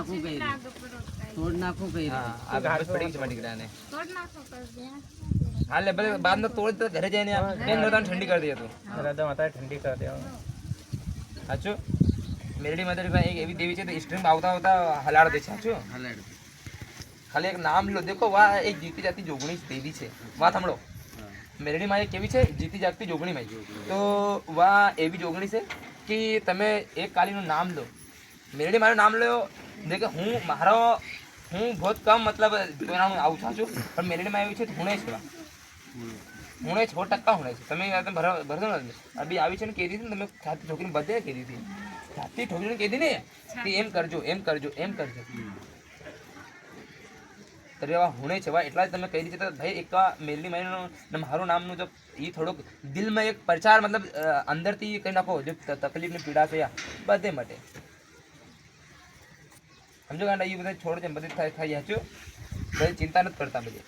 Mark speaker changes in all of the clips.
Speaker 1: નાખું કઈ તોડ નાખું કઈ
Speaker 2: આ હાથ પડી છે મટીકડાને
Speaker 3: તોડ નાખો કર દે
Speaker 2: હાલે ભલે બાદ માં તોડ તો ઘરે જઈને બેન નોતાને ઠંડી કરી દે તો
Speaker 4: રાધા માતા ઠંડી કરી દે
Speaker 2: સાચું મેરડી માતા એક એવી દેવી છે તો સ્ટ્રીમ આવતા આવતા હલાડ દે છે સાચું
Speaker 1: હલાડ
Speaker 2: ખાલી એક નામ લો દેખો વાહ એક જીતી જાતી જોગણી દેવી છે વાત સાંભળો મેરડી માં કેવી છે જીતી જાગતી જોગણી માં તો વાહ એવી જોગણી છે કે તમે એક કાલીનું નામ લો મેરડી મારું નામ લો દેખો હું બહુ કમ મતલબ નામ આવું છું પણ મેરડીમાં એવી છે તો હુણે છે હુણે 100% હુણે છે તમે ભરતો નથી અભી આવી છે ને કીધી હતી ને તમે છાતી ઠોકીને બધે કીધી હતી છાતી ઠોકીને કીધી ને કે એમ કરજો એમ કરજો એમ કરજો રેવા હુણે છે ભાઈ એટલા જ તમે કહી દીધી તો ભાઈ એક મેરડી મારીનું મારું નામનું જો એ થોડોક દિલમાં એક પ્રચાર મતલબ અંદરથી કહી નાખો જો તકલીફ ને પીડા છે બધે માટે સમજો ગાંડા એ બધા છોડ છે બધે થઈ જાય બધી ચિંતા નથી કરતા બધે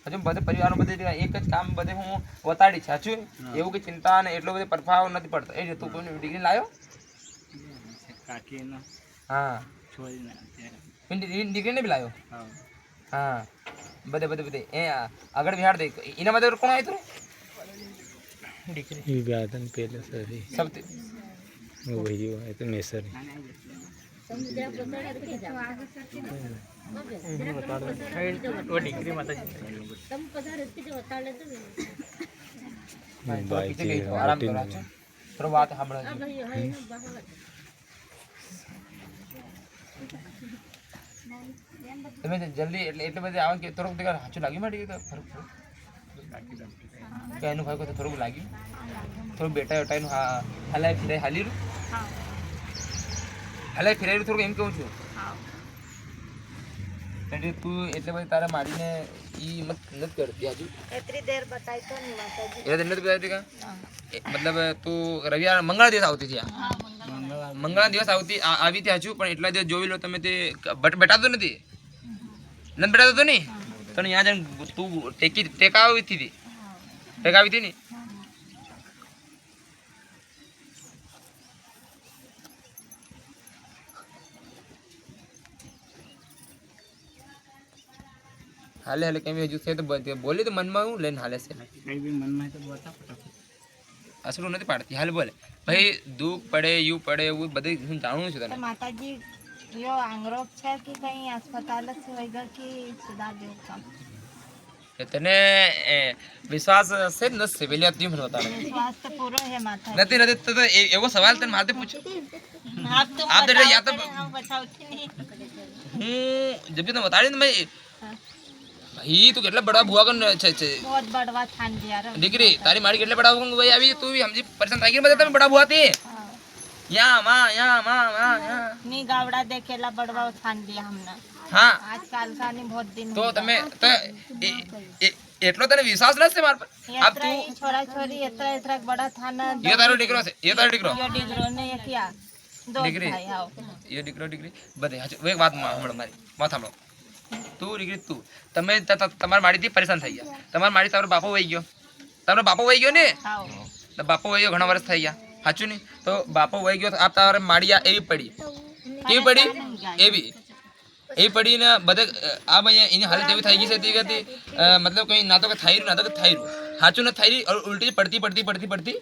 Speaker 2: હજુ બધે પરિવારો બધે એક જ કામ બધે હું વતાડી છે સાચું એવું કે ચિંતા ને એટલો બધો પ્રભાવ નથી પડતો એ તું કોઈ ડિગ્રી લાવ્યો
Speaker 4: કાકીનો
Speaker 2: હા
Speaker 4: છોડીને
Speaker 2: ડિગ્રી ને બી લાવ્યો હા બધે એ આગળ બિહાર દે એના બધે કોણ આવ્યું
Speaker 4: ડિગ્રી વ્યાદન પહેલે સરી
Speaker 2: સૌથી
Speaker 4: વહી હોય તો મેસર वो डिग्री माता
Speaker 2: આરામ કરો થોડો વાત સાંભળો તમે જલ્દી એટલે બધે આવે કે થોડુંક સાચું લાગ્યું માટે ફરક કે એનું ભાઈ તો થોડુંક લાગ્યું થોડું બેટા વેટાનું હલાય ફિરાય હાલી હલાય ફિરાય થોડુંક એમ કહું છું તું એટલે પછી તારે મારીને ઈ મત નથી કરતી હજુ
Speaker 3: એટલી દેર બતાઈ તો નહીં માતાજી
Speaker 2: એટલે નથી બતાવતી કા મતલબ તું રવિવાર મંગળા દિવસ આવતી હતી મંગળા દિવસ આવતી આવી હતી હજુ પણ એટલા દિવસ જોઈ લો તમે તે બેટાતો નથી બેટાતો તો નહીં તને ત્યાં જઈને તું ટેકાવી હતી ને हाले हाले कहीं हजू से तो बोले तो मन में हूँ लेन हाले से
Speaker 4: कहीं भी मन में तो बता फटाफट
Speaker 2: असलो नहीं पाड़ती हाल बोले भाई दुख पड़े यू पड़े वो बधे હું જાણું છું તને
Speaker 3: માતાજી યો આંગરોપ છે કે કઈ अस्पताल से વગર કે સુધાર દેવ કામ
Speaker 2: તને વિશ્વાસ છે ન સિવિલિયત તું મને બતા
Speaker 3: વિશ્વાસ તો પૂરો હે માતા
Speaker 2: નથી તો એવો સવાલ તને મારતે પૂછો
Speaker 3: आप
Speaker 2: तो या तो
Speaker 3: हम बताओ नहीं
Speaker 2: હું जब भी तो बता रही मैं भाई तू કેટલા બડા ભુવા કન છે
Speaker 3: बहुत बड़वा थान दिया रे
Speaker 2: દીકરી તારી મારી કેટલા બડા ભુવા ભાઈ આવી તું સમજી પરેશાન થઈ ગઈ બધા તમે બડા ભુવા થી યા માં
Speaker 3: ની ગાવડા દેखेला बड़वा थान दिया हमने
Speaker 2: हाँ
Speaker 3: आजकल का नहीं बहुत दिन
Speaker 2: तो તમે તો એટલો તને વિશ્વાસ નથી માર પર अब तू
Speaker 3: छोरा छोरी इतना बड़ा थाना
Speaker 2: ये तारो દીકરો છે ये तारो દીકરો
Speaker 3: यो डिग्रो ने ये क्या दो
Speaker 2: डिग्री
Speaker 3: भाई आओ
Speaker 2: ये દીકરી બધે એક વાત સાંભળો મારી વાત સાંભળો તું દીકરી તું તમે તમારા માડીથી પરેશાન થઈ ગયા તમારા માડી તારો બાપો વહી ગયો તારો બાપો વહી ગયો ને
Speaker 3: आओ
Speaker 2: તો બાપો વહી ગયો ઘણા વર્ષ થઈ ગયા સાચું નહીં તો બાપો વહી ગયો તો આ તારે માડિયા એવી પડી કેવી પડી એવી પડીને બધે આ ભાઈ એની હાલત એવી થઈ ગઈ છે તે મતલબ કઈ ના તો કે થઈ રહ્યું ના તો કે થઈ રહ્યું સાચું ન થઈ રહ્યું ઉલટી પડતી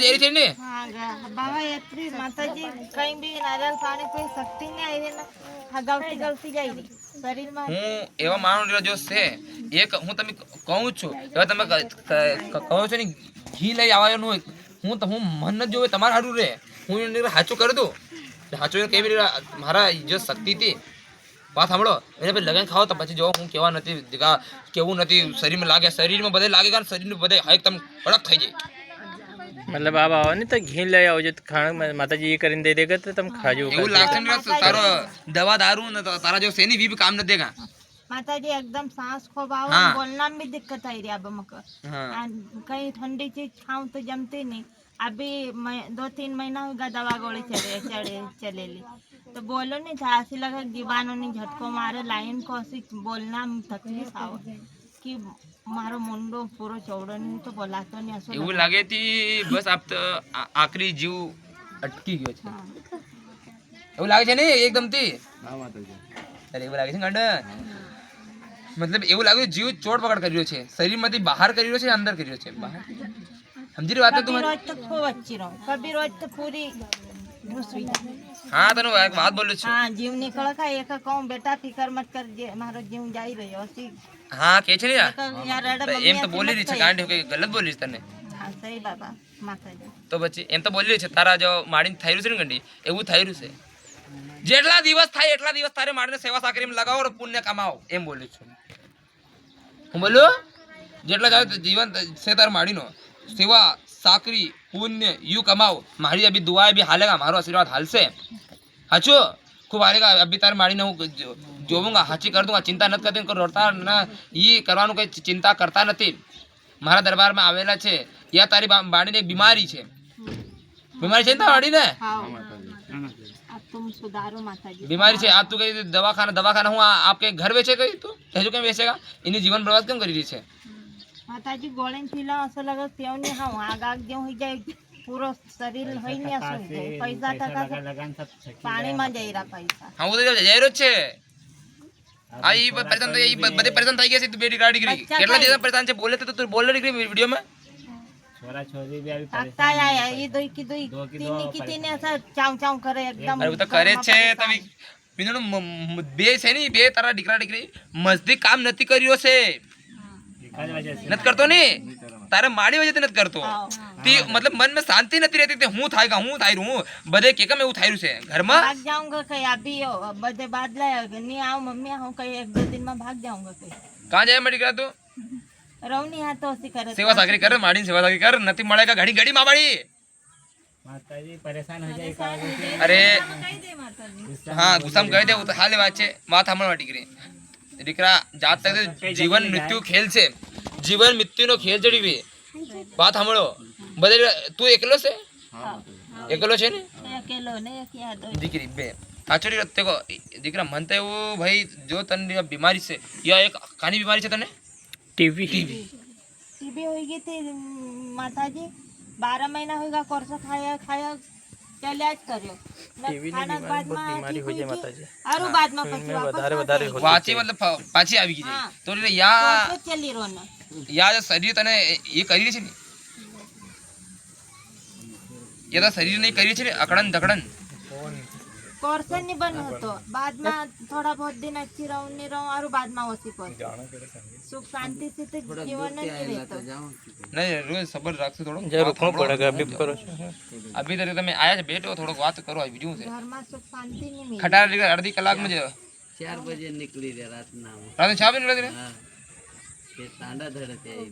Speaker 2: એરી છે ને
Speaker 3: हाँ बाबा यात्री माताजी कहीं भी नारियल पानी कोई शक्ति नहीं आई है ना हाँ गलती जाएगी शरीर में
Speaker 2: હું એવા માણસ જો છે એક હું તમે કહું છું એવા તમે કહો છો ને ઘી લઈ આવવાનું હું મન જ જોવે તમારે સારું રે હું એને સાચું કરી દઉં સાચું કેવી રીતે મારા જે શક્તિ હતી વાત સાંભળો એને પછી લગાઈ ખાઓ તો પછી જો હું કેવા નથી કેવું નથી શરીરમાં લાગે શરીરમાં બધે લાગે કારણ શરીરનું બધે એકદમ કડક થઈ જાય
Speaker 4: मतलब आप आओ नहीं तो घी ले आओ जो खाना माता जी ये કરીને दे देगा तो तुम खा जाओ
Speaker 2: એવું લાગશે ને તારો દવા દારૂ ને તારા જો સેની भी काम न देगा
Speaker 3: माता जी एकदम सांस खो पाओ
Speaker 2: हाँ।
Speaker 3: बोलना में दिक्कत आई रही अब हमको
Speaker 2: हाँ
Speaker 3: कहीं ठंडी चीज खाऊं तो जमती नहीं अभी 2-3 महीना होगा दवा गोली चलेली तो बोलो नहीं था ऐसी लगा दीवानों ने झटको मारे लाइन को ऐसी बोलना में तकलीफ आओ कि मारो मुंडो पूरो चौड़ो नहीं तो बोलातो नहीं ऐसा
Speaker 2: એવું લાગે તી બસ આપ તો આખરી જીવ અટકી ગયો છે એવું લાગે છે ને એકદમથી? અરે એવું લાગે છે ગાંડા? મતલબ એવું લાગે જીવ ચોટ પકડ કર્યો છે, શરીરમાંથી બહાર કર્યો છે, અંદર કર્યો છે બહાર. સમજી રહી વાત
Speaker 3: कभी
Speaker 2: તું?
Speaker 3: रोज तो खूब अच्छी रहो, कभी रोज तो पूरी घुस हुई जाए।
Speaker 2: હા તને એક વાત બોલું છું.
Speaker 3: हाँ जीव निकल का एक कहूँ बेटा फिकर मत कर, मारो जीव जाई रही सी
Speaker 2: હા કે છે ને યાર,
Speaker 3: यार रड़
Speaker 2: એમ તો બોલી રહી છે ગાંડી, કે ગલત બોલી છે તને
Speaker 3: हाँ सही बाबा माता जी
Speaker 2: તો પછી એમ તો બોલી રહી છે. તારા જો માડીને થઈ રહ્યું છે ને ગંડી, એવું થઈ રહ્યું છે. જેટલા દિવસ થાય એટલા દિવસ તારે માડીને સેવા સાકરીમાં લગાવો અને પુણ્ય કમાવો, એમ બોલું છું હું. બોલું જેટલા જાય જીવન છે તારે માડીનો, સેવા સાકરી પુण्य यू कमाओ. मारी अभी दुआएं भी हालेगा, मारो आशीर्वाद हालसे हाचो खूब हालेगा. अभी तार मारी ने હું જોઉંગા, હાચી कर दूंगा, चिंता न करती, रोता न ये करવાનું કઈ ચિંતા કરતા નથી. મારા દરબારમાં આવેલા છે. યા તારી બાડીને બીમારી છે, બીમારી છે ને તારી બાડીને?
Speaker 3: हाँ अब तुम सुधारो माता जी
Speaker 2: बीमारी છે. आज તું કઈ દવાખાના હું आपके घर વેચે ગઈ? તું હજુ કેમ વેચેગા? એની જીવન બરબાદ કેમ કરી રહી છે?
Speaker 3: माता जी गोळे थीला असं लगे तेव नहीं हाँ आग आग जेव हो जाए पूरो शरीर होई नहीं असं हो जाए पैसा टका पानी में जाई रहा पैसा
Speaker 2: હા હું તો જઈ રહ્યો જ છે. આ ઈ પરેશાન થઈ, ઈ બધે પરેશાન થઈ ગયા છે. તું બેટી કાઢી ગઈ કેટલા દિવસ પરેશાન છે? બોલે તો તું બોલે નીકળી વિડિયો में
Speaker 3: आता आया ये दो की तीन ऐसा चाव चाव करे एकदम
Speaker 2: અરે તો કરે જ છે. તમે બીનો બે છે ને, બે તારા દીકરા દીકરી મજદી કામ નથી કર્યો છે, નથી કરતો ને તારે માડી વજે નથી કરતો. તી मतलब मन में शांति नहीं रहती थी. હું થાય હું બધે કે કેમ એવું થાય છે ઘરમાં?
Speaker 3: भाग जाऊंगा कहीं अभी बदे बाद लाया नहीं आओ मम्मी आओ कहीं एक दो दिन में भाग जाऊंगा कहीं
Speaker 2: कहाँ जाए मेरी દીકરા? તું
Speaker 3: रवनी हाँ तो ऐसी करे
Speaker 2: સેવા સાકરી કર, માડીની સેવા સાકરી કર. નથી મળેગા ઘડી ઘડી માં બાડી.
Speaker 5: माताजी परेशान हो जाए
Speaker 2: અરે
Speaker 3: कही दे माता जी
Speaker 2: હા ગુસ્સામાં કહી દે, તો હાલે વાત છે. વાત સાંભળવા દીકરી, દીકરા જાત તક જીવન મૃત્યુ ખેલ છે, જીવન મૃત્યુનો ખેલ છે દીકરી. વાત સાંભળો બધે. તું એકલો છે? એકલો છે ને
Speaker 3: अकेलो नहीं क्या दो
Speaker 2: દીકરી? બે સાચો દેખો દીકરા, મન તો એવું ભાઈ, જો તને બીમારી છે, યા એક કાની બીમારી છે તને?
Speaker 4: ટીવી
Speaker 3: टीबी हो गई थी माता जी 12 महीना होगा कोर्स खाया खाया चले आज करियो
Speaker 4: ટીવી ની બીમારી હોય છે માતાજી.
Speaker 3: और बाद में પછી
Speaker 4: વધારે વધારે હોય
Speaker 2: વાંચી મતલબ પાછી આવી ગઈ છે.
Speaker 3: હા.
Speaker 2: તો એટલે યા
Speaker 3: कोर्स चली रोना
Speaker 2: યા જે શરીર તને એ કરી રહી છે ને, એ તો શરીર નહીં કરી છે ને અકડન ધકડન.
Speaker 3: कोर्स नहीं बन होतो बाद में थोड़ा बहुत दिन अच्छी रहूं नहीं रहूं और बाद में ओसी कोर्स सुख शांति से तो जीवन नहीं रहता
Speaker 2: નહીં રોજ સબર રાખશે થોડો.
Speaker 4: જે રોકવું પડે અભી કરો છો.
Speaker 2: અભી તરી તમે આયા છે, બેઠો થોડોક વાત કરો. આ બીજું છે
Speaker 3: घर में सुख शांति नहीं मिली
Speaker 2: ખટારા દીકરા અડધી કલાકમાં જ
Speaker 1: 4 बजे निकली रे रात ना
Speaker 2: રાતે છા બજે નીકળે
Speaker 1: हाँ ये तांडा धरते आई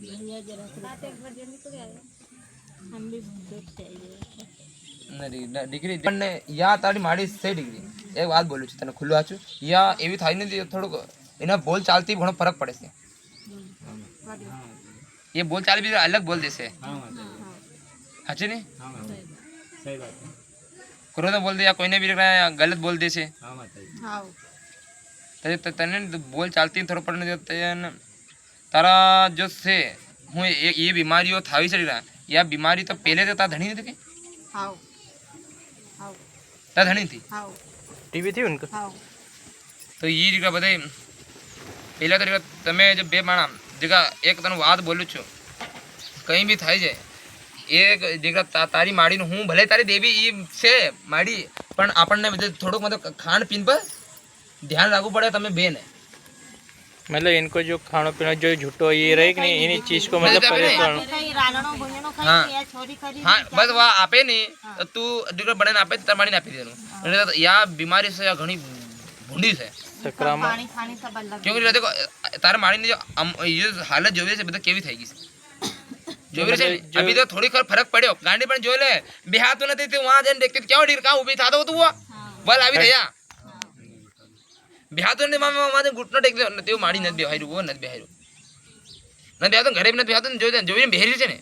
Speaker 3: हम भी देख चाहिए
Speaker 2: દીકરી પણ યા તારી માડી છે દીકરી. એક વાત બોલું છું તને ખુલ્લું આછું, યા એવી થાય નથી થોડુંક એના બોલ ચાલતી ઘણો ફરક પડે છે. એ બોલ ચાલ બી અલગ બોલ દેશે, સાચી ને?
Speaker 5: हाँ माताजी सही बात है
Speaker 2: ક્રોધ બોલ દે, યા કોઈને બી ગલત બોલ દેશે.
Speaker 5: हाँ माताजी
Speaker 3: हाँ
Speaker 2: તને બોલ ચાલતી થોડો પડે તને તારા જો છે હું એ બીમારીઓ થાવી છે યા બીમારી તો પહેલે તો તારા ધણી નથી કે
Speaker 3: हाँ हाँ
Speaker 2: તારા ધણી હતી
Speaker 3: हाँ
Speaker 4: ટીવી થી ઉનકો
Speaker 3: हाँ
Speaker 2: તો એ જગ્યા બધા પહેલા તો તમે જે બે માણા જગ્યા એક તને વાત બોલું છું, કંઈ બી થાય છે એક જગ્યા તારી માડીનું હું ભલે તારી દેવી એ છે માડી, પણ આપણને થોડુંક મતલબ ખાણ પીન પર ધ્યાન રાખવું પડે. તમે બે ને
Speaker 4: मतलब इनको जो खाना पीना जो झूठो ये रहे कि नहीं इन्हीं चीज को मतलब परेशान
Speaker 3: कहीं राननो भुजनो
Speaker 2: हाँ।
Speaker 3: कहीं या छोरी खरी
Speaker 2: હા બસ વા આપે નહીં તો તું દીકરો બનાવીને આપે તાર માડીને આપી દેવાનું. એટલે યા બીમારી છે યા ઘણી ભૂંડી છે.
Speaker 4: संक्रामक
Speaker 3: पानी खाने सब अलग
Speaker 2: क्योंकि देखो तारा माड़ी जो ये हालत જોવે છે બધા કેવી થઈ ગઈ છે જોવે છે ને? અભી તો થોડી ફરક પડ્યો. ગાંડી પણ જોઈ લે બેહાતું નથી તું વહાં જઈને દેખતી ક્યાં ડીર કા ઊભી થાતો તું બલ આવી રહ્યા બેહાતું ને મામા ઘૂંટનો ટેક દે તે માડી નથી બેહાર્યું, વો નથી બેહાર્યું, નથી બેહાતું ઘરે બી નથી બેહાતું જોઈને બેહારી છે ને.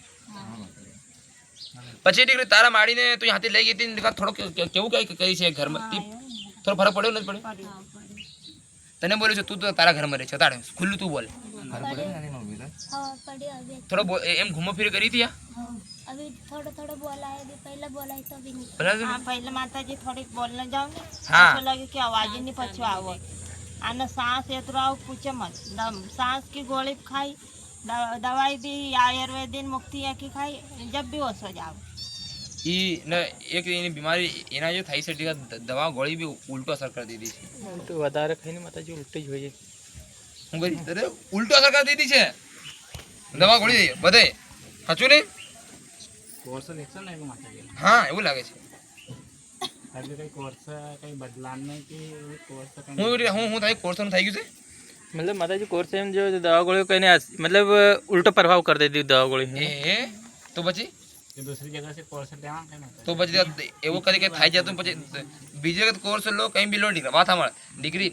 Speaker 2: પછી દીકરી તારા માડીને તું હાથી લઈ ગઈ હતી થોડો કેવું કઈ કરી છે ઘરમાં થોડો ફરક પડ્યો નથી પડ્યો? તને બોલું છું તું તો તારા ઘરમાં રહે છે તારે ખુલ્લું તું બોલ થોડો એમ ઘૂમો ફીર કરી હતી
Speaker 6: अभी थोड़ा थोड़ा बोला है, अभी पहले बोला है तो अभी नहीं।
Speaker 2: બરાબર
Speaker 3: हाँ पहले माता जी थोड़ी बोलने जाओ ने
Speaker 2: हाँ।
Speaker 3: तो लगे कि आवाज ही नहीं पछो आवो आने सांस एतरो आव पूछे मत सांस की गोली खाई दवाई भी आयुर्वेदिक मुक्ति है की खाई जब भी होश हो जाओ
Speaker 2: એ ને એક એની બીમારી એના જે થઈ છે તે દવા ગોળી બી ઉલટો અસર કરી દીધી છે
Speaker 4: ઉલટું વધારે ખાઈને માતાજી ઉલટી જ હોય છે.
Speaker 2: હું કરી અરે ઉલટો અસર કરી દીધી છે દવા ગોળી બધે સાચું નહીં
Speaker 5: कोर्स देखो ना माता जी
Speaker 2: હા એવું લાગે છે
Speaker 5: अभी कहीं कोर्स कहीं बदलाने की कोर्स
Speaker 2: હું થાય કોર્સનું થઈ ગયું છે
Speaker 4: मतलब माताजी कोर्स एम जो दवा गोली कहीं मतलब उल्टा प्रभाव कर देती दवा गोली
Speaker 2: એ તો પછી
Speaker 5: कि दूसरी जगह से कोर्स लेवा है ना
Speaker 2: તો પછી એવું કરી કે થાય જતું પછી બીજી વખત કોર્સ લો કંઈ બી લો દીકરા વાત સાંભળ દીકરી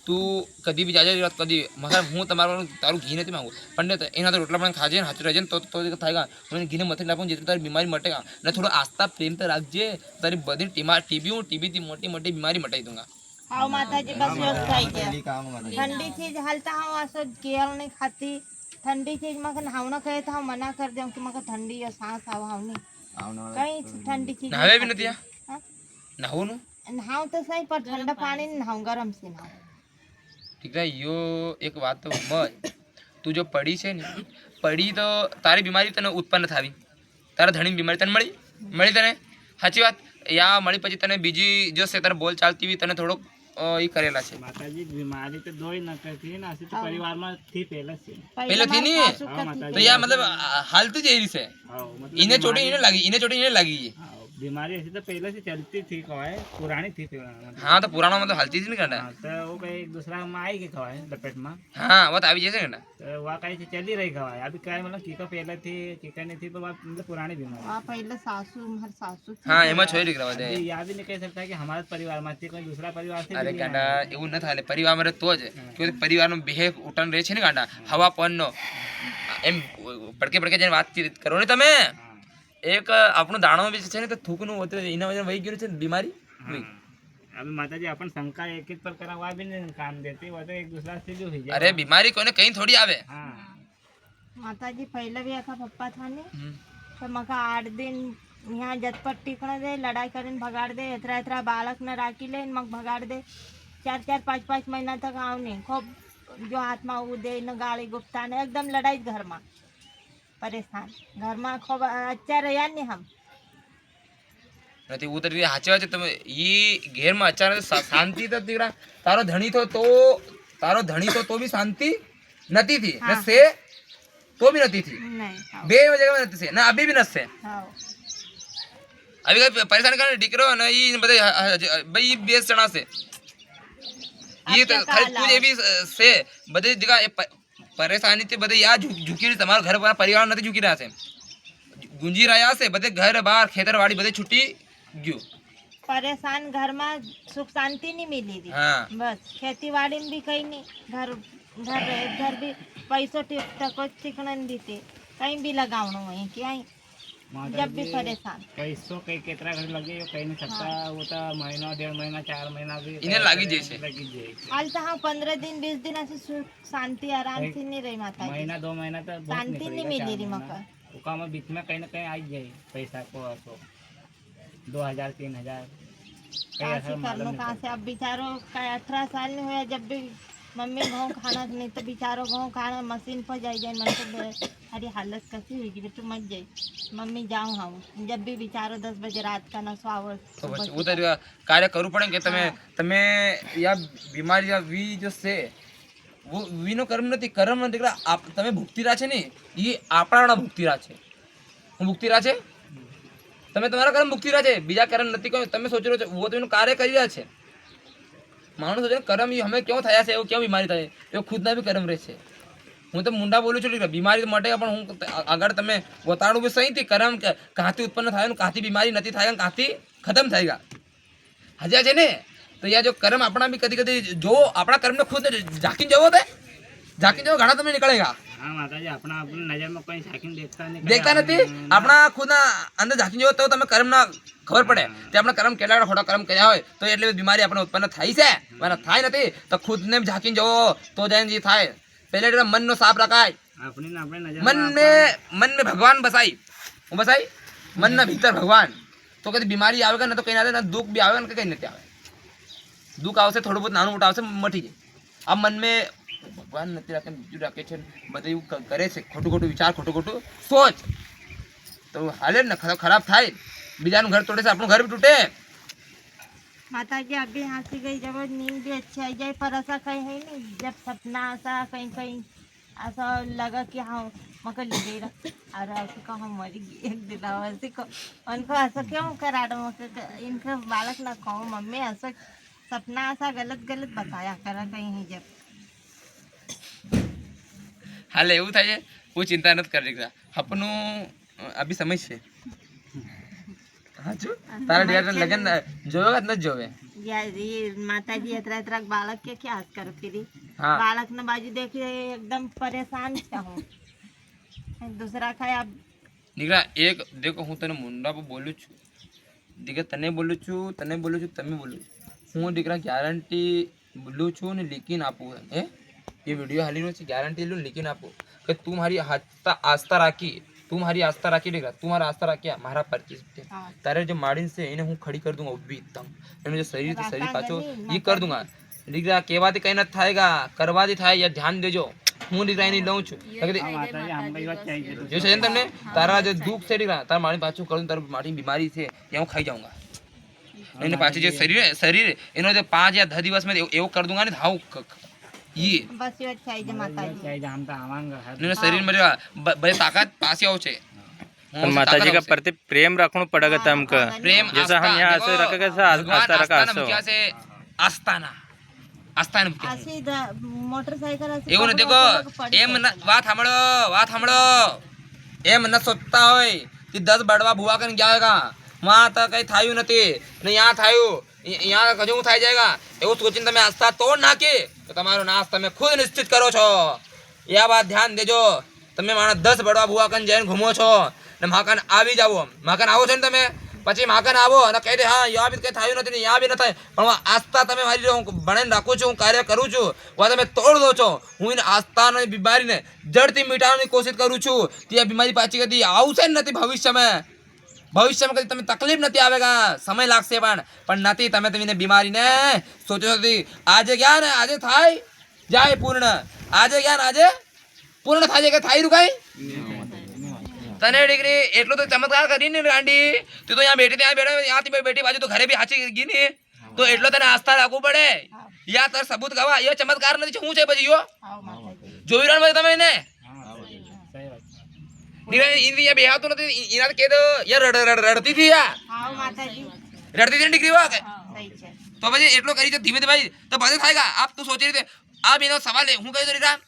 Speaker 2: તું કદી બી જાજે કદી મગર હું તમારું તારું ઘી નથી માંગુ પણ એના તો રોટલા પણ ખાજે ને હાચું રહેજે ને તો થાય હું ઘીને મથે નાખું જેથી તારી બીમારી મટેગા ને થોડો આસ્થા પ્રેમ તો રાખજે તારી બધી ટીબીથી મોટી મોટી બીમારી મટાઈ दूंगा
Speaker 3: हाँ माता जी बस योच खाई ठंडी चीज हलता हूँ असो केल नहीं खाती ठंडी चीज मगर नहावना कहे तो हम मना कर दे कि मगर ठंडी या सांस आवा हम नहीं कहीं ठंडी चीज
Speaker 2: નાવે બી નથી આ
Speaker 3: हाँ?
Speaker 2: નાહવાનું
Speaker 3: नहाऊं तो सही पर ठंडा पानी नहीं नहाऊं गरम से नहाऊं
Speaker 2: ठीक है यो एक बात तो मत તું જો પડી છે ને પડી તો તારી બીમારી તને ઉત્પન્ન થાવી તારા ધણીની બીમારી તને મળી તને સાચી વાત યા મળી પછી તને બીજી જો છે તારે બોલ ચાલતી હોય તને થોડોક એ કરેલા છે
Speaker 5: माता जी बीमारी तो दो ही न करती है ना ऐसे तो परिवार में थी पहले से
Speaker 2: પહેલેથી
Speaker 3: मारी
Speaker 2: નહીં
Speaker 3: सासू
Speaker 5: हाँ,
Speaker 3: करती
Speaker 5: माता
Speaker 2: તો
Speaker 5: जी
Speaker 2: યા મતલબ હાલતું જ એવી છે
Speaker 5: हाँ, मतलब
Speaker 2: એને ચોટી
Speaker 5: बीमारी-
Speaker 2: એને લાગી
Speaker 5: हाँ, बीमारी ऐसी तो पहले से चलती थी कवाए पुरानी थी मतलब।
Speaker 2: હા તો પુરાણામાં તો હાલતી જ નહીં કરતા
Speaker 5: हाँ, तो वो कहीं एक दूसरा में आई के खवाए लपेट में
Speaker 2: હા વાત આવી જશે ને
Speaker 5: तो वहाँ कहीं से चली रही खवाए अभी क्या है, मतलब कीका पहले थी कीका नहीं थी पर वहाँ मतलब पुरानी बीमारी
Speaker 3: वहाँ पहले सासू हमारे सासू थी।
Speaker 2: હા એમાં છોડી દીકરા બધે
Speaker 5: अभी यह भी नहीं कह सकता कि हमारे परिवार में थी कोई दूसरा परिवार से
Speaker 2: અરે
Speaker 5: भी
Speaker 2: ગાંડા એવું ન થાય પરિવારમાં રહે તો જ કે પરિવારનો બિહેવ ઉઠાણ રહે છે ને ગાંડા હવા પવનનો એમ પડકે જઈને વાતચીત કરો ને તમે
Speaker 5: हाँ,
Speaker 2: એક આપણું દાણો બી છે ને તો થૂકનું હોતું એના વજન વહી ગયું છે ને બીમારી
Speaker 5: हाँ। अभी माता जी अपन शंका एक एक पर करा हुआ भी नहीं काम देती वो तो एक दूसरा से भी हुई
Speaker 2: અરે બીમારી કોઈને કઈ થોડી આવે
Speaker 5: हाँ
Speaker 3: माता जी पहले भी ऐसा पप्पा था ने
Speaker 2: હમ.
Speaker 3: तो मका 8 दिन यहाँ जतपट टिकण दे लड़ाई करीने भगाड़ दे एतरा एतरा बालक ने राखी ले मग भगाड़ दे 4-4 5-5 महीना तक आव नहीं खूब जो हाथ में वो दे न गाड़ी गुप्ता ने एकदम लड़ाई घर में परेशान घर में खूब अच्छा रहा नहीं हम
Speaker 2: નથી ઉતરતી સાચી વાત છે તમે એ ઘેરમાં અચાનક શાંતિ તો દીકરા તારો ધણી તો બી શાંતિ નથી थी ને
Speaker 3: हाँ।
Speaker 2: से तो भी નથી थी
Speaker 3: नहीं हाँ
Speaker 2: બે જગ્યામાં નથી છે ને અભી બી નથી
Speaker 3: हाँ
Speaker 2: अभी कहीं परेशान करने दिख रहा है ना ये बदे भाई 20 जना से ये तो
Speaker 3: क्या
Speaker 2: खाली
Speaker 3: काला?
Speaker 2: तुझे भी से बदे जगह परेशानी थी बदे या झुकी रही तुम्हारा घर वाला परिवार नहीं झुकी रहा से गुंजी रहा से बदे घर बाहर खेतर वाड़ी बदे छुट्टी गयो
Speaker 3: परेशान घर में सुख शांति नहीं मिली थी
Speaker 2: हाँ
Speaker 3: बस खेती बाड़ी में भी कहीं नहीं घर भी पैसों तक चिकन देते कहीं भी लगावना वहीं क्या
Speaker 5: माता
Speaker 3: जब भी
Speaker 5: जी,
Speaker 3: परेशान
Speaker 5: पैसों कई कितना घर लगे वो कहीं नहीं सकता वो तो महीना 1.5 महीना 4 महीना भी
Speaker 2: इन्हें लागी जैसे।
Speaker 5: लगी जैसे
Speaker 3: हाल तो हाँ 15 दिन 20 दिन ऐसे सुख शांति आराम से नहीं रही माता जी
Speaker 5: महीना 2 महीना तो बहुत
Speaker 3: शांति नहीं
Speaker 5: निकलेगा,
Speaker 3: मिली
Speaker 5: 4
Speaker 3: रही
Speaker 5: महीना।
Speaker 3: मकर
Speaker 5: वो काम बीच में कहीं ना कहीं आई जाए पैसा को तो 2000 3000 कहीं ऐसा
Speaker 3: काशी कर
Speaker 5: मालूम
Speaker 3: लो
Speaker 5: नहीं
Speaker 3: कहाँ से अब बेचारों का 18 साल नहीं हुआ जब भी मम्मी घाव खाना नहीं तो बेचारों घाव खाना मशीन पर जाए मन तो अरे हालत कैसी हुई कि तू मत जाए मम्मी जाऊँ हम जब भी बेचारो 10 बजे रात का नशो आवो
Speaker 2: तो बस वो तो कार्य करू पड़े કે તમે તમે યા બીમારી યા વી જો છે वो વીનો કર્મ નથી કર્મ દીકરા તમે ભુગતી રહ્યા છે ને એ આપણાના ભુગતી રહ્યા છે હું ભુગતી રહ્યા છે તમે તમારા કર્મ ભુગતી રહ્યા છે બીજા કર્મ નથી કોઈ તમે સોચી રહ્યો છો वो તો એનું કાર્ય કરી રહ્યા છે માણસ સોચે કર્મ એ અમે ક્यों થયા છે એવું ક્યાં બીમારી થાય એ ખુદના બી કર્મ રહે છે હું તો મુંડા બોલું છું બીમારી માટે પણ હું આગળ તમે બતાડું બી સહી થી કર્મ કાંથી ઉત્પન્ન થાય ને કાંથી બીમારી નથી થાય કાંથી ખતમ થાય હજા છે ને તો યા જો કર્મ આપણા બી કદી કદી જો આપણા કર્મને ખુદ ઝાંકીને જવો તે ઝાંકીને જવો ઘણા તમે નીકળેગા
Speaker 5: हाँ माता जी अपना अपनी नजर में कोई साकिन
Speaker 2: देखता નથી આપણા ખુદના અંદર ઝાંકીને જવો તો તમે કર્મના ખબર પડે કે આપણા કર્મ કેટલા ખોટા કર્મ કર્યા હોય તો એટલે બીમારી આપણે ઉત્પન્ન થાય છે મને થાય નથી તો ખુદને ઝાંકીને જવો તો જઈને જે થાય पहले मनो साफ रखाय
Speaker 5: अपनी ना अपने नजर
Speaker 2: मन में भगवान बसाई હું બસ આઈ મનના ભીતર ભગવાન તો કદી બીમારી આવે ને તો કઈ ના આવે ને દુઃખ બી આવે ને કઈ નથી આવે દુઃખ આવશે થોડું બહુ નાનું મોટું આવશે મટી જાય આ મન મેં ભગવાન નથી રાખે બીજું રાખે છે બધું એવું કરે છે ખોટું વિચાર ખોટું સોચ તો હાલે ને ખરાબ થાય બીજાનું ઘર તોડે છે આપણું ઘર भी टूटे
Speaker 3: माता जी अभी हंसी गई जब नींद भी अच्छी आई जाए पर ऐसा कहीं है नहीं जब सपना ऐसा कहीं कहीं ऐसा लगा कि हाँ मगर ले गई और ऐसे को हम मरी गई एक दिन ऐसे को उनको ऐसा क्यों करा दो इनका बालक ना कहो मम्मी ऐसा सपना ऐसा गलत बताया करा कहीं है जब
Speaker 2: હાલે એવું થાય છે કોઈ ચિંતા નથી કરી શકતા આપણું અભી સમય છે હાચું તારા ડેડા લગન જોવે કે નથી જોવે
Speaker 3: यार ये माता जी इतना बालक के क्या हाथ कर फिरी
Speaker 2: हाँ।
Speaker 3: बालक ने बाजू देखिए एकदम परेशान था हूँ दूसरा खाया अब
Speaker 2: દીકરા એક દેખો હું તને મુંડા પર બોલું છું દીકરા તને બોલું છું તમે બોલું હું દીકરા ગેરંટી બોલું છું ને લેકિન આપું હે ये वीडियो हाली नो गारंटी लूँ लेकिन आपको कि तुम्हारी आस्था राखी देगा तुम्हारा आस्था राखी मारा परचेज तारे जो मार्जिन से इन्हें हूँ खड़ी कर दूंगा भी एकदम इन्हें जो शरीर तो शरीर पाछो ये कर दूंगा દીકરા કહેવાથી કઈ નથી થાયગા કરવાથી થાય યાર ધ્યાન દેજો હું દીકરા એની લઉં છું જો છે તમને તારા જે દુઃખ છે દીકરા તારા મારી પાછું કરું તારું મારી બીમારી છે ત્યાં હું ખાઈ જાઉંગા એને પાછી જે શરીર એનો જે 5 या 10 દિવસ में એવું कर दूंगा ને હાઉ ये
Speaker 3: बस ये अच्छा है माता जी
Speaker 2: ने शरीर में बड़े ताकत पास आओ छे
Speaker 4: तो माता जी का प्रति प्रेम रखना पड़ेगा तुमको
Speaker 2: प्रेम
Speaker 4: जैसा हम यहाँ से रखेगा आस्था रखा
Speaker 2: से आस्थाना
Speaker 3: ऐसे मोटरसाइकिल
Speaker 2: એવું ને દેખો એમ વાત સાંભળો એમ ન સોચતા હોય કે 10 બડવા ભુવા કન ગયા હોયગા માં તો કઈ થાયું નથી ને यहाँ થાયું यहाँ કજું થઈ જાયગા એવું સોચીને તમે આસ્થા તોડ નાખી તો તમારો નાશ તમે ખુદ નિશ્ચિત કરો છો આ વાત ધ્યાન દેજો તમે મારા 10 બડવા ભુવા કન જઈને ઘૂમો છો ને માકન આવી જાવો માકન આવો છો ને તમે પછી માકન આવો અને કહી દે હા યા બી કઈ થાયું નથી ને યા બી ન થાય પણ આસ્થા તમે મારી હું ભણીને રાખું છું હું કાર્ય કરું છું વા તમે તોડ દો છો હું એને આસ્થાને બીમારીને જડથી મિટાવવાની કોશિશ કરું છું તે બીમારી પાછી કદી આવશે જ નથી ભવિષ્યમાં કદી તમે તકલીફ નથી આવેગા સમય લાગશે પણ નથી તમે તમે બીમારીને સોચો હતી આજે ગયા ને આજે થાય જાય પૂર્ણ આજે ગયા ને આજે પૂર્ણ થાય કે થાય રૂ કાઈ તને ડિગ્રી એટલો તો ચમત્કાર કરીને ગાંડી તું તો यहाँ બેઠો ત્યાંથી બેઠી બાજુ તો ઘરે બી હાચી ગઈ ને તો એટલો તને આસ્થા રાખવું પડે યા તાર સબૂત ગવા એ ચમત્કાર નથી શું છે પછી યો જોઈ રહ્યા તમે એને ये बेहा तो नहीं इना के दो यार रड़ती थी या
Speaker 3: हां माता जी
Speaker 2: रड़ती थी डिग्री वा
Speaker 3: सही છે
Speaker 2: तो भाई એટલો કરી તો ધીમે ધીમે ભાઈ તો બધે થાયગા આપ તો સોચી રીતે આ બેનો સવાલ હે હું કહી દો રીતા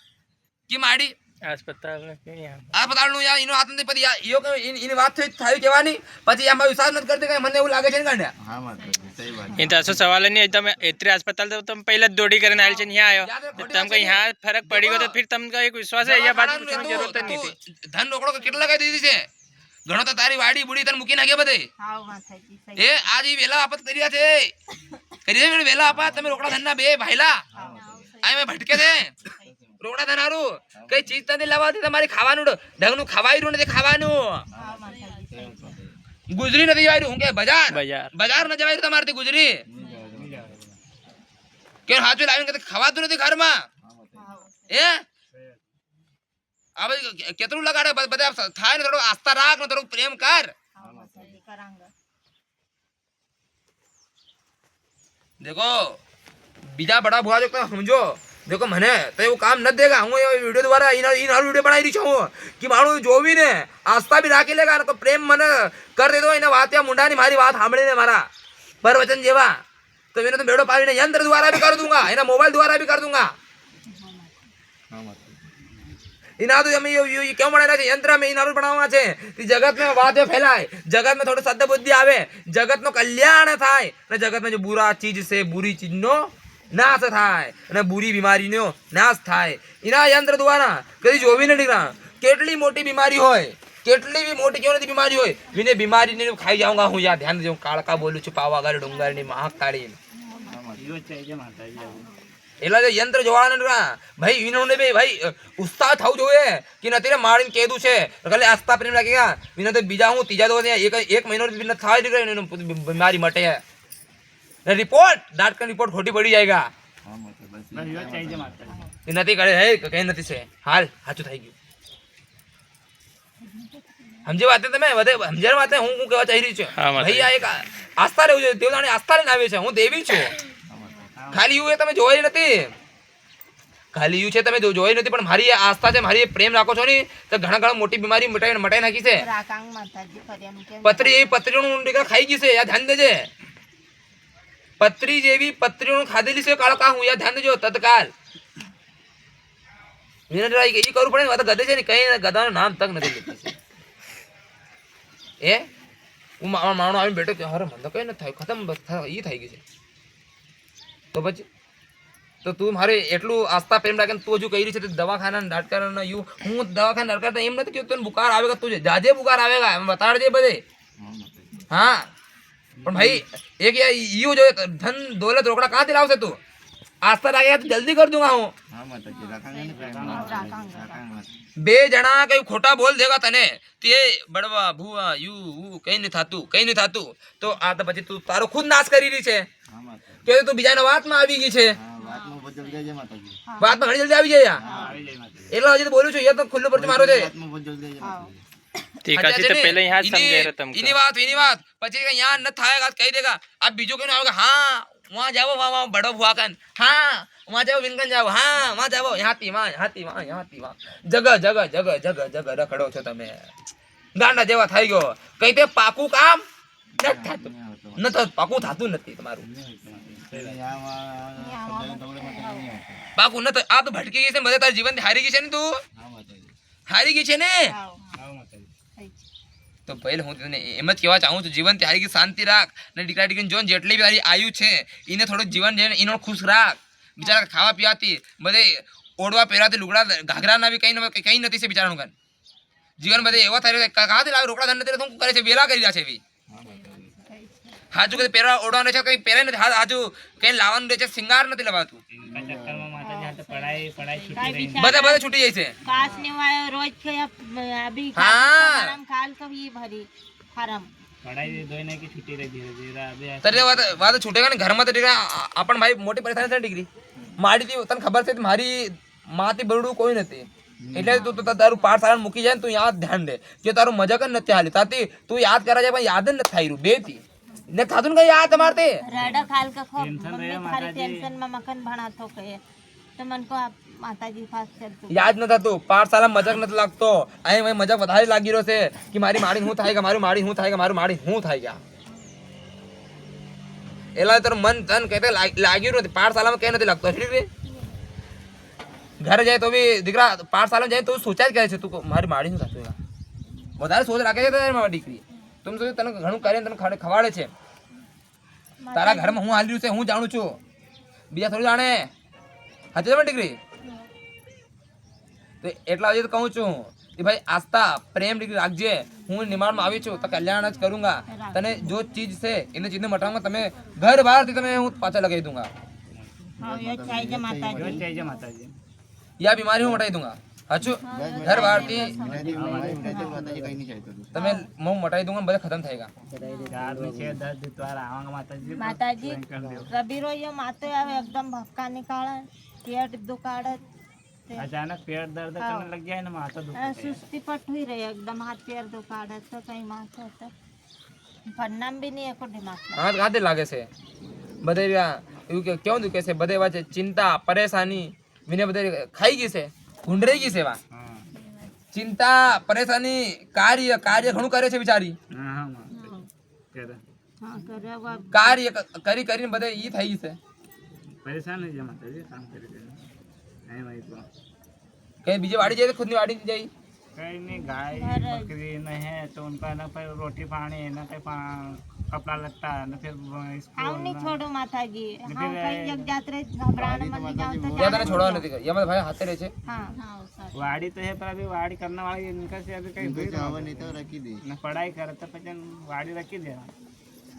Speaker 2: કે માડી
Speaker 4: अस्पताल में क्यों यहाँ
Speaker 2: अस्पताल નું યા ઇનો હાથ નથી પડી યો કે ઇની વાત થઈ થાય કેવાની પછી આમાં વિશ્વાસ નથી કરતે કે મને એવું લાગે છે ને કાંડ્યા
Speaker 1: હા માતા સહી વાત
Speaker 4: इन तो सवाल नहीं તમે એત્રે अस्पताल तो तुम पहले दौड़ी करने आए यहाँ आयो तुमको यहाँ फर्क पड़ी गयो तो फिर तुमका एक विश्वास है ये बात पूछने की जरूरत नहीं थी
Speaker 2: ધન રોકડો કેટલા લગાઈ દીધી છે ઘણો તો તારી વાડી બુડી તને મૂકી નાખે બધે
Speaker 3: हां माता जी सही
Speaker 2: એ આજ ઈ વેલા આપત કર્યા છે વેલા આપા તમે રોકડા ધનના બે ભાઈલા આય મે ભટકે છે રોકડા ધનારું કઈ ચીજ તને લાવવાથી તમારી ખાવાનું ઢંગનું ખવાયરું નથી ખાવાનું
Speaker 3: हां माता जी सही
Speaker 2: ગુજરી નથી જવાયરું હું કે
Speaker 4: बाजार
Speaker 2: બજાર ન જવાયરું તમારથી ગુજરી કે હાચું લાવીને કે ખવાતું નથી ઘરમાં એ આ ભાઈ કેટલું લગાડે બધા થાય ને થોડો આસ્થા રાખ ને થોડો પ્રેમ કર
Speaker 3: हां माता जी करांगा
Speaker 2: देखो बीजा बड़ा बुआ जो समझो देखो मने तो वो काम न देगा हूँ ये वीडियो द्वारा इन वीडियो बनाई रही हूँ कि मानू जो भी ने आस्था भी राखी लेगा तो प्रेम मन कर दे दो इन वात या मुंडा नहीं मारी बात सामने ने मारा पर वचन जेवा तो मैंने तो बेड़ो पाली ने यंत्र द्वारा भी कर दूंगा इना मोबाइल द्वारा भी कर दूंगा इना तो हम ये क्यों बनाना चाहिए यंत्र में इना बनावना छे कि जगत में वात फैलाए जगत में थोड़ी सद्य बुद्धि आवे जगत नो कल्याण थाय ने जगत में जो बुरा चीज से बुरी चीज नो नाश थाय ने बुरी बीमारी नो नाश थाय इना यंत्र द्वारा कदी जोवी नहीं ना केटली मोटी बीमारी होय केटली भी मोटी क्यों नहीं बीमारी होय विने बीमारी ने खाई जाऊंगा हूं या ध्यान देजो काळका बोलू छु पावागढ़ डोंगर ની મહાકાળી
Speaker 5: ઈરો चाहिए माता जी
Speaker 2: એટલા જે યંત્ર જોવાના ભાઈ વિનોને બે ભાઈ ઉત્સાહ થવું જોઈએ કે નથી રે મારીને કીધું છે એટલે આસ્થા પ્રેમ લાગેગા વિનો તો બીજા હું ત્રીજા દો એક મહિનો બિન થાય બીમારી મટે रिपोर्ट डांट का रिपोर्ट खोटी पड़ी जाएगा
Speaker 5: बस यो चाहिए माताजी
Speaker 2: નથી કરે હે કઈ નથી છે હાલ સાચું થઈ ગયું સમજે વાતે તમે બધે સમજે વાતે હું કહેવા ચાહી રહી છું ભાઈ આ એક આસ્થા રહેવું જોઈએ દેવતાની આસ્થા લઈને આવે છે હું દેવી છું ખાલી યુ એ તમે જોઈ નથી ખાલી યુ છે તમે જોઈ નથી પણ મારી આસ્થા છે મારી પ્રેમ રાખો છો ને તો ઘણા મોટી બીમારી મટાઈ નાખી છે
Speaker 3: રાકાંગ માતાજી ફરિયામ કે
Speaker 2: પતરીનું દીકરા ખાઈ ગઈ છે યાર ધ્યાન દેજે પતરી જેવી પતરીનું ખાધેલી છે કાળો કા હું યાર ધ્યાન દેજો તત્કાલ વિનોદરાય એ કરવું પડે ને ગધે છે ને કઈ ગધાનું નામ તક નથી લેતી છે એ હું માણો આવીને બેઠો કે અરે મને તો કઈ નથી થાય ખતમ એ થઈ ગઈ છે તો પછી તો તું મારે એટલું આસ્થા પ્રેમ રાખે તું હજુ કહી રહી છે દવાખાના ડાક્ટર યુ હું દવાખાના ડાક્ટર એમ નથી કે તને બુકાર આવેગા તું જાજે બુકાર આવેગા એમ બતાડજે બધે હા પણ ભાઈ એક યુ જો ધન દौलत રોકડા કહાંથી લાવશે તું આસ્થા રાખે તો જલ્દી कर दूंगा હું બે જણા કઈ ખોટા બોલ દેગા તને તે બડવા ભૂવા યુ કઈ નહીં થાતું તો આ તો પછી તું તારો ખુદ નાશ કરી રહી છે કે તું બીજાના વાતમાં આવી ગઈ છે વાતમાં ઘણી જલ્દી આવી જાય એટલે હજી તો બોલું છું એ તો ખુલ્લું પરથી મારો છે
Speaker 4: ठीक है तो पहले यहाँ समझे रहे तुम
Speaker 2: इनी बात પછી यहाँ न थाएगा कह देगा आप बीजू क्यों आओगे हाँ वहाँ जाओ वहाँ बड़ो भुआ कन हाँ वहाँ जाओ विनकन जाओ हाँ वहाँ जाओ यहाँ थी वहाँ जगह રખડો છો તમે ગાંડા જેવા થઈ ગયો કઈ તે પાકું કામ ન તો પાકું થતું નથી તમારું પાકું ન તો આ તો ભટકી ગઈ છે બધે તાર જીવન હારી ગઈ છે ને તું હારી ગઈ છે ને તો પહેલે હું તને એમ જ કહેવા ચાહું છું જીવન હારી ગઈ શાંતિ રાખ ને દીકરા દીકરીને જોન જેટલી બી તારી આયુ છે એને થોડું જીવન જઈને એનો ખુશ રાખ બિચારા ખાવા પીવાથી બધે ઓઢવા પહેરાથી લુગડા ઘાઘરા ના બી કઈ નથી છે બિચારાનું કાન જીવન બધે એવા થઈ રહ્યો કાંથી લાવે રોકડા ધન નથી શું કરે છે વેલા કરી રહ્યા છે એવી હાજુ કઈ પહેરવા ઓઢવાનું છે કઈ પહેરે નથી હાજુ કઈ લાવવાનું રહે છે સિંગાર નથી લવાતું
Speaker 5: ચક્કરમાં માતાજી હાથે પढ़ाई छूटी रही
Speaker 2: બધા છૂટી જાય છે
Speaker 3: पास नहीं हुआ रोज के अभी
Speaker 2: हाँ।
Speaker 3: हरम काल कभी भरी हरम
Speaker 5: पढ़ाई दोने की छुट्टी रही धीरे धीरे अभी
Speaker 2: તને વાત છૂટેગા ને ઘરમાં તો દીકરા આપણ ભાઈ મોટી પરેશાની છે ડિગ્રી મારી તને ખબર છે મારી માથી બરડું કોઈ નથી એટલે તું તારું પાઠશાળા મૂકી જાય ને તું યાદ ધ્યાન દે કે તારું મજાક જ નથી હાલી તાતી તું યાદ કરા જાય પણ યાદ જ નથી થઈ રહ્યું બે થી ને થાતું ને કઈ યાદ તમારે તે
Speaker 3: रड़ा खाल का खो
Speaker 5: टेंशन
Speaker 3: मम्मी
Speaker 5: रहे
Speaker 3: खाली
Speaker 5: माताजी।
Speaker 3: टेंशन में मक्खन बना तो कहे तो मन को आप माताजी पास चल तू
Speaker 2: યાદ ન થતું પાઠશાળા મજાક નથી લાગતો અહીં મજાક વધારે લાગી રહ્યો છે કે મારી માડી હું થાય મારું માડી હું થાય મારું માડી હું થાય ગયા એલા તારું મન તન કહેતે લાગ્યું નથી પાઠશાળામાં કઈ નથી લાગતો ઠીક રે ઘરે જાય તો બી દીકરા પાઠશાળામાં જાય તો સોચ્યા જ કરે છે તું મારી માડી શું થતું વધારે સોચ રાખે છે તારી મારી દીકરી તું તો તને ઘણું કરીને તને ખવાડે છે તારા ઘરમાં હું હાલ્યું છે હું જાણું છું બીજા થોડું જાણે હાચે છે દીકરી તો એટલા હજી તો કહું છું કે ભાઈ આસ્થા પ્રેમ દીકરી રાખજે હું નિમાણમાં આવી છું તો કલ્યાણ જ કरूंगा તને જો ચીજ છે એને ચીજને મટાવવા તમે ઘર બહારથી તમે હું પાછા લગાવી दूंगा
Speaker 3: हाँ ये चाहिए माताजी
Speaker 5: जो चाहिए माताजी
Speaker 2: યા બીમારી હું મટાવી दूंगा હાચું ઘર બહારથી તમે હું મટાવી दूंगा બધા ખતમ થયેગા
Speaker 5: 4 में 6 10 द्वार आवांगा माताजी
Speaker 3: माताजी
Speaker 5: कर दो
Speaker 3: रबी रो ये माते आवे एकदम भक्का निकाले पेट दुखाड़े
Speaker 5: अचानक पेट दर्द करने लग गया है ना माथा दुखता है
Speaker 3: सुस्ती पट हुई रही एकदम हाथ पैर दुखाड़े तो कहीं माथे तो परिणाम भी नहीं है को दिमाग में
Speaker 2: હાથ કાંતે લાગે છે બધે એવું કે કેવું દુખે છે બધે વાંચે ચિંતા પરેશાની વિને બધે ખાઈ ગઈ છે ગુંડરાઈ ગઈ છે વા
Speaker 5: हाँ
Speaker 2: ચિંતા પરેશાની કાર્ય ઘણું કરે છે બિચારી
Speaker 5: हाँ हाँ माताजी कह रहे
Speaker 3: हाँ करे वो
Speaker 2: કાર્ય કરી કરીને બધે ઈ થઈ ગઈ છે
Speaker 5: परेशान है जी माताजी काम कर रहे नहीं भाई तो
Speaker 2: કઈ બીજે વાડી જાય તો ખુદની વાડી જાય
Speaker 5: कहीं नहीं गाय बकरी न है तो उनका ना फिर रोटी पानी ना कहीं कपड़ा लगता ना फिर
Speaker 3: हम
Speaker 5: स्कूल
Speaker 3: नहीं छोड़ो माताजी हम
Speaker 5: फिर
Speaker 3: कहीं जग जाते रहे घबराने मन में जाओ तो
Speaker 2: યા તને છોડવા નથી યા મારા ભાઈ હાથે રહે છે
Speaker 3: हाँ
Speaker 5: वाड़ी तो है पर अभी वाड़ी करने वाली इनका से अभी कहीं हुई ना पढ़ाई करे तो फिर वाड़ी रखी देना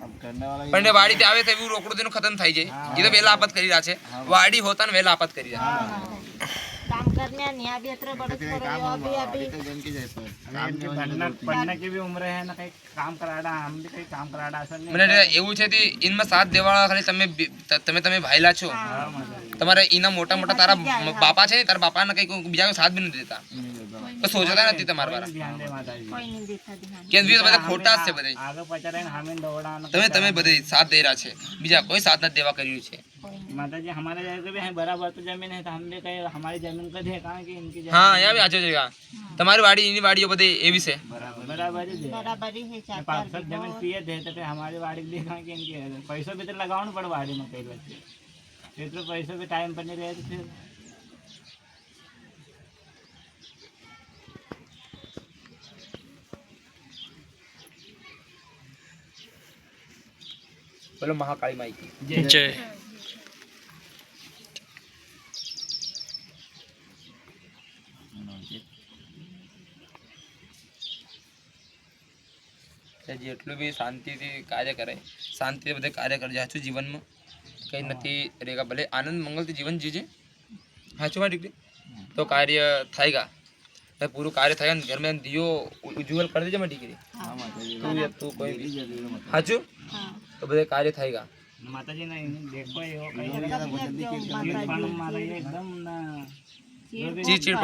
Speaker 2: પણ એ વાડીથી આવે તો એવું રોકડું તેનું ખતમ થઈ જાય એ તો વહેલા આપાત કરી રહ્યા છે વાડી હોતા ને વહેલા આપાત કરી રહ્યા
Speaker 3: काम करने नहीं अभी इतने बड़े छोरे हो अभी
Speaker 5: पढ़ने की भी उम्र है ना, कहीं काम कराड़ा, हम भी कहीं काम कराड़ा असल नहीं।
Speaker 2: મને એવું છે કે ઇનમાં સાથ દેવાળા ખાલી તમે ભાઈલા છો તમારે એના મોટા મોટા તારા બાપા છે તારા બાપાને કઈ બીજા કોઈ સાથ બી નથી દેતા તો સોચતા નથી તમારા વાળા
Speaker 5: ध्यान दे माता जी,
Speaker 3: कोई नहीं देता ध्यान
Speaker 2: કે બધા ખોટા જ છે બધા
Speaker 5: आगे पचा रहे हमें दौड़ा
Speaker 2: તમે બધે સાથ દઈ રહ્યા છે બીજા કોઈ સાથ નથી દેવા કર્યું છે
Speaker 5: माता जी हमारे जगह भी है बराबर तो जमीन है तो हम भी कहीं हमारी जमीन को देखा कि इनकी जमीन
Speaker 2: હા અહીંયા બી આજો છે તમારી વાડી એની વાડીઓ બધી એવી છે
Speaker 5: बराबर ही दे।
Speaker 3: बराबरी है चार चार
Speaker 5: 500 जमीन पिए थे तो फिर हमारी वाड़ी देखा कि इनकी है। पैसों भी तो लगाओ पड़ वाड़ी में कई बच्चे इतने पैसों भी टाइम पर नहीं रहे तो फिर
Speaker 2: બોલો મહાકાળી માઈ કી
Speaker 4: જય
Speaker 2: જેટલું બી શાંતિથી કાર્ય કરે શાંતિથી બધે કાર્ય કરી જાય છું જીવનમાં કંઈ નથી રેગા ભલે આનંદ મંગલથી જીવન જીજે સાચું માં દીકરી તો કાર્ય થાયગા પૂરું કાર્ય થાય ઘર में दियो उज्जवल कर देजे मैं દીકરી તું કોઈ સાચું તો બધે કાર્ય થાયગા
Speaker 5: माता जी नहीं देखो ये कहीं एकदम ना
Speaker 2: ચીડ